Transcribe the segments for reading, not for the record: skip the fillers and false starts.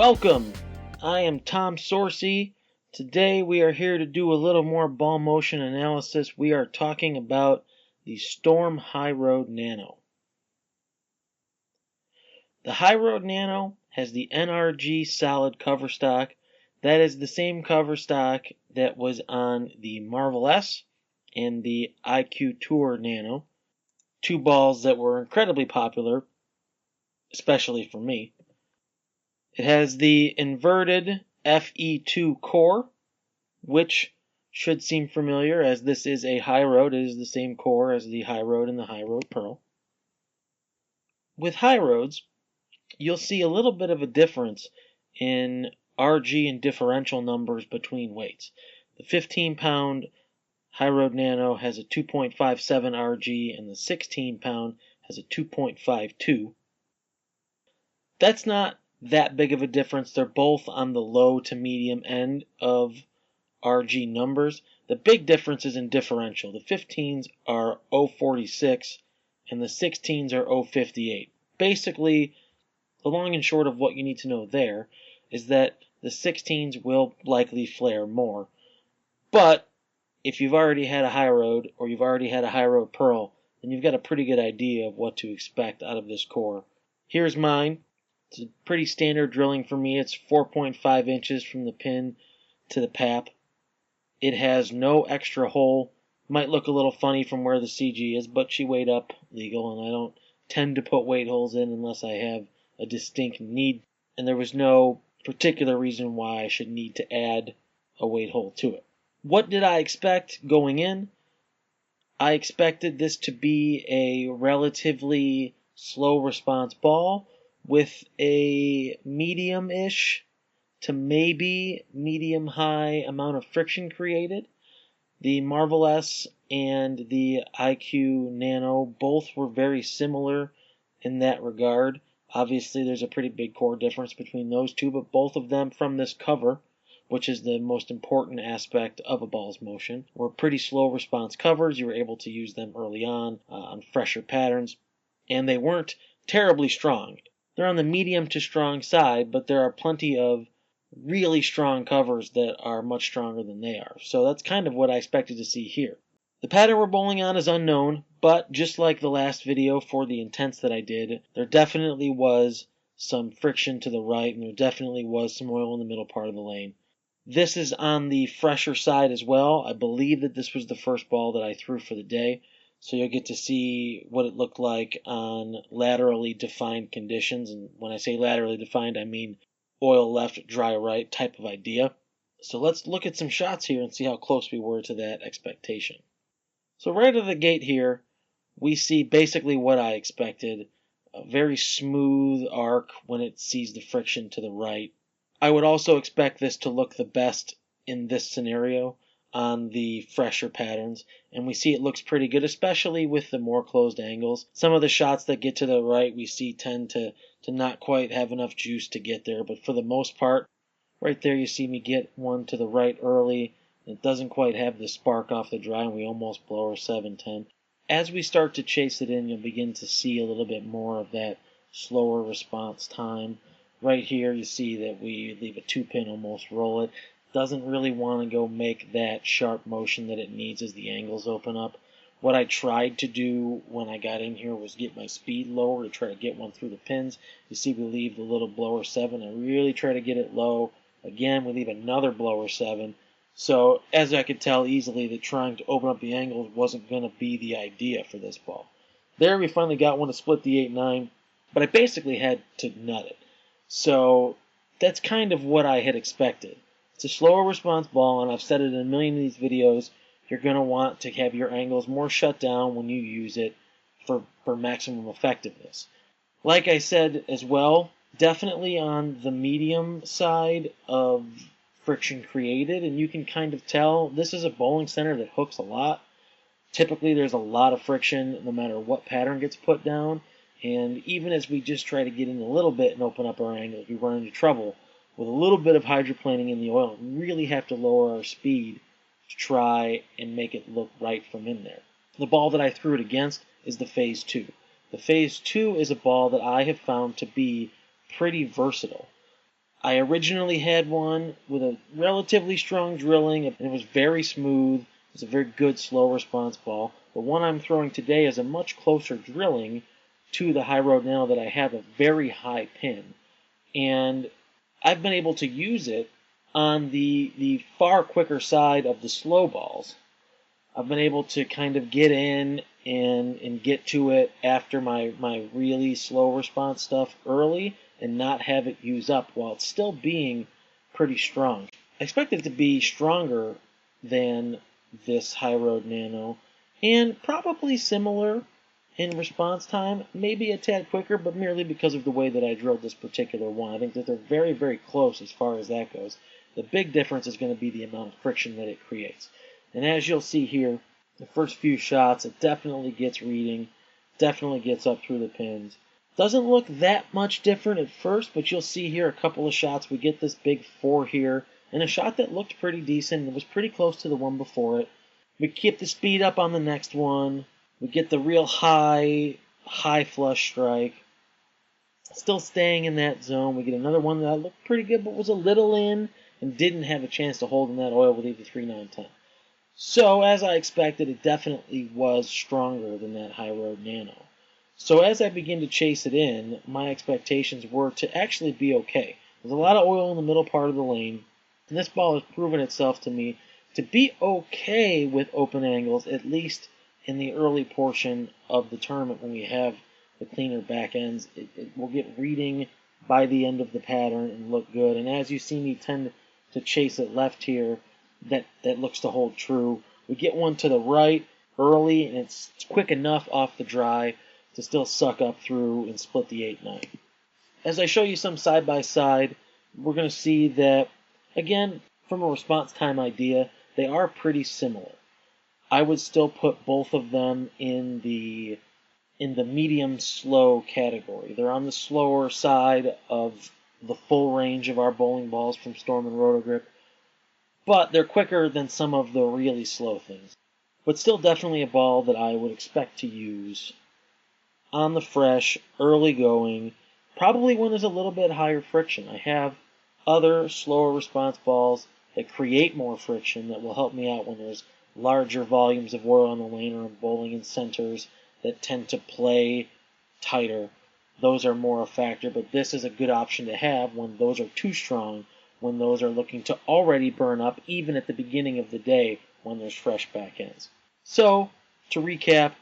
Welcome! I am Tom Sorsey. Today we are here to do a little more ball motion analysis. We are talking about the Storm Hyroad Nano. The Hyroad Nano has the NRG solid cover stock. That is the same cover stock that was on the Marvel S and the IQ Tour Nano. Two balls that were incredibly popular, especially for me. It has the inverted FE2 core, which should seem familiar as this is a Hyroad. It is the same core as the Hyroad and the Hyroad Pearl. With Hyroads, you'll see a little bit of a difference in RG and differential numbers between weights. The 15-pound Hyroad Nano has a 2.57 RG and the 16-pound has a 2.52. That's not that big of a difference. They're both on the low to medium end of RG numbers. The big difference is in differential. The 15s are 0.46 and the 16s are 0.58. Basically, the long and short of what you need to know there is that the 16s will likely flare more. But if you've already had a Hyroad or you've already had a Hyroad Pearl, then you've got a pretty good idea of what to expect out of this core. Here's mine. It's a pretty standard drilling for me. It's 4.5 inches from the pin to the pap. It has no extra hole. Might look a little funny from where the CG is, but she weighed up legal, and I don't tend to put weight holes in unless I have a distinct need, and there was no particular reason why I should need to add a weight hole to it. What did I expect going in? I expected this to be a relatively slow response ball with a medium-ish to maybe medium-high amount of friction created. The Marvel S and the IQ Nano both were very similar in that regard. Obviously, there's a pretty big core difference between those two, but both of them from this cover, which is the most important aspect of a ball's motion, were pretty slow response covers. You were able to use them early on fresher patterns, and they weren't terribly strong. They're on the medium to strong side, but there are plenty of really strong covers that are much stronger than they are. So that's kind of what I expected to see here. The pattern we're bowling on is unknown, but just like the last video for the intents that I did, there definitely was some friction to the right, and there definitely was some oil in the middle part of the lane. This is on the fresher side as well. I believe that this was the first ball that I threw for the day. So you'll get to see what it looked like on laterally defined conditions. And when I say laterally defined, I mean oil left, dry right type of idea. So let's look at some shots here and see how close we were to that expectation. So right out of the gate here, we see basically what I expected. A very smooth arc when it sees the friction to the right. I would also expect this to look the best in this scenario on the fresher patterns, and we see it looks pretty good, especially with the more closed angles. Some of the shots that get to the right we see tend to not quite have enough juice to get there, but for the most part, right there you see me get one to the right early. It doesn't quite have the spark off the dry, and we almost blow our 7-10. As we start to chase it in, you'll begin to see a little bit more of that slower response time. Right here you see that we leave a 2-pin, almost roll it. Doesn't really want to go make that sharp motion that it needs as the angles open up. What I tried to do when I got in here was get my speed lower to try to get one through the pins. You see we leave the little blower 7. I really try to get it low. Again, we leave another blower 7. So as I could tell easily that trying to open up the angles wasn't going to be the idea for this ball. There we finally got one to split the 8-9, but I basically had to nut it. So that's kind of what I had expected. It's a slower response ball, and I've said it in a million of these videos, you're going to want to have your angles more shut down when you use it for maximum effectiveness. Like I said as well, definitely on the medium side of friction created, and you can kind of tell this is a bowling center that hooks a lot. Typically there's a lot of friction no matter what pattern gets put down, and even as we just try to get in a little bit and open up our angles, we run into trouble. With a little bit of hydroplaning in the oil, we really have to lower our speed to try and make it look right from in there. The ball that I threw it against is the Phase 2. The Phase 2 is a ball that I have found to be pretty versatile. I originally had one with a relatively strong drilling, and it was very smooth. It's a very good slow response ball. The one I'm throwing today is a much closer drilling to the Hyroad Nano that I have a very high pin. And I've been able to use it on the far quicker side of the slow balls. I've been able to kind of get in and get to it after my really slow response stuff early and not have it use up while it's still being pretty strong. I expect it to be stronger than this Hyroad Nano and probably similar in response time, maybe a tad quicker, but merely because of the way that I drilled this particular one. I think that they're very, very close as far as that goes. The big difference is going to be the amount of friction that it creates. And as you'll see here, the first few shots, it definitely gets reading, definitely gets up through the pins. Doesn't look that much different at first, but you'll see here a couple of shots. We get this big 4 here, and a shot that looked pretty decent. It was pretty close to the one before it. We keep the speed up on the next one. We get the real high flush strike. Still staying in that zone. We get another one that looked pretty good, but was a little in and didn't have a chance to hold in that oil with either 3, 9, 10. So, as I expected, it definitely was stronger than that Hyroad Nano. So as I begin to chase it in, my expectations were to actually be okay. There's a lot of oil in the middle part of the lane, and this ball has proven itself to me to be okay with open angles, at least in the early portion of the tournament when we have the cleaner back ends. It will get reading by the end of the pattern and look good. And as you see me tend to chase it left here, that looks to hold true. We get one to the right early, and it's quick enough off the dry to still suck up through and split the 8-9. As I show you some side by side, we're going to see that, again, from a response time idea, they are pretty similar. I would still put both of them in the medium slow category. They're on the slower side of the full range of our bowling balls from Storm and Rotogrip, but they're quicker than some of the really slow things. But still definitely a ball that I would expect to use on the fresh, early going, probably when there's a little bit higher friction. I have other slower response balls that create more friction that will help me out when there's larger volumes of oil on the lane, or I'm bowling in centers that tend to play tighter. Those are more a factor, but this is a good option to have when those are too strong, when those are looking to already burn up, even at the beginning of the day when there's fresh back ends. So, to recap,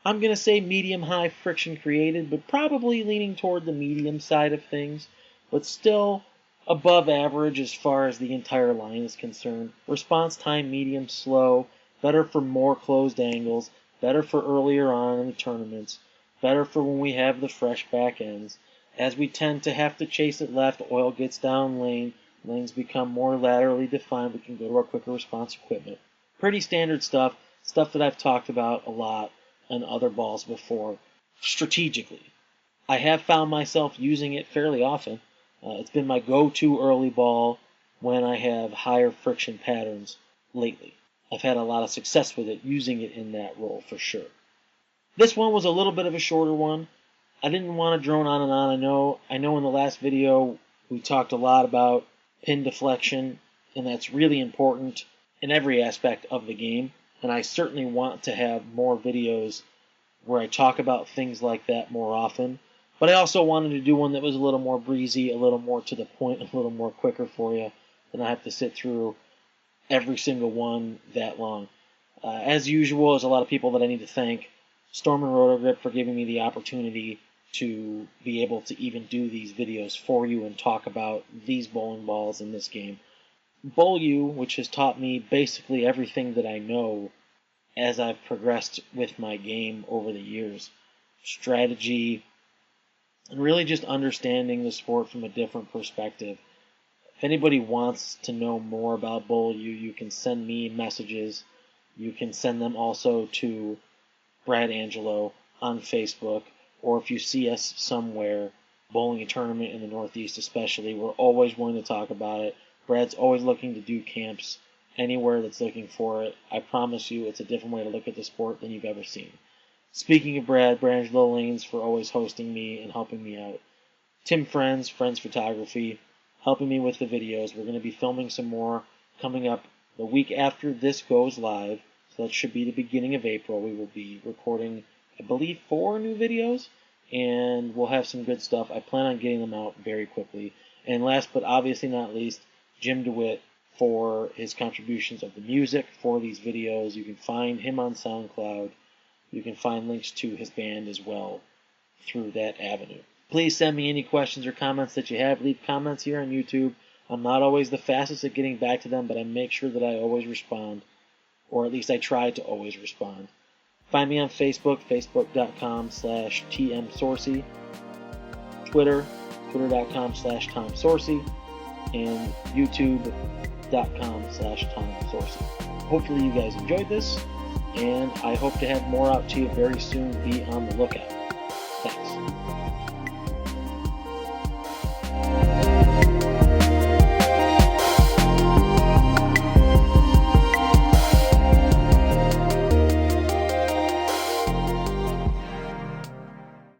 I'm going to say medium-high friction created, but probably leaning toward the medium side of things, but still above average as far as the entire line is concerned. Response time medium-slow, better for more closed angles, better for earlier on in the tournaments, better for when we have the fresh back ends. As we tend to have to chase it left, oil gets down lane, lanes become more laterally defined, we can go to our quicker response equipment. Pretty standard stuff that I've talked about a lot on other balls before, strategically. I have found myself using it fairly often. It's been my go-to early ball when I have higher friction patterns lately. I've had a lot of success with it, using it in that role for sure. This one was a little bit of a shorter one. I didn't want to drone on and on. I know in the last video we talked a lot about pin deflection, and that's really important in every aspect of the game. And I certainly want to have more videos where I talk about things like that more often. But I also wanted to do one that was a little more breezy, a little more to the point, a little more quicker for you than I have to sit through every single one that long. As usual, there's a lot of people that I need to thank. Storm and Rotogrip for giving me the opportunity to be able to even do these videos for you and talk about these bowling balls in this game. BowlU, which has taught me basically everything that I know as I've progressed with my game over the years. Strategy, and really just understanding the sport from a different perspective. If anybody wants to know more about BowlU, you can send me messages. You can send them also to Brad Angelo on Facebook, or if you see us somewhere, bowling a tournament in the Northeast especially, we're always willing to talk about it. Brad's always looking to do camps anywhere that's looking for it. I promise you it's a different way to look at the sport than you've ever seen. Speaking of Brad, Brangelo Lanes for always hosting me and helping me out. Tim Friends Photography, helping me with the videos. We're going to be filming some more coming up the week after this goes live. So that should be the beginning of April. We will be recording, I believe, 4 new videos, and we'll have some good stuff. I plan on getting them out very quickly. And last but obviously not least, Jim DeWitt for his contributions of the music for these videos. You can find him on SoundCloud. You can find links to his band as well through that avenue. Please send me any questions or comments that you have. Leave comments here on YouTube. I'm not always the fastest at getting back to them, but I make sure that I always respond, or at least I try to always respond. Find me on Facebook, facebook.com/TMSourcey, Twitter, twitter.com/TomSourcey, and youtube.com/TomSourcey. Hopefully you guys enjoyed this, and I hope to have more out to you very soon. Be on the lookout.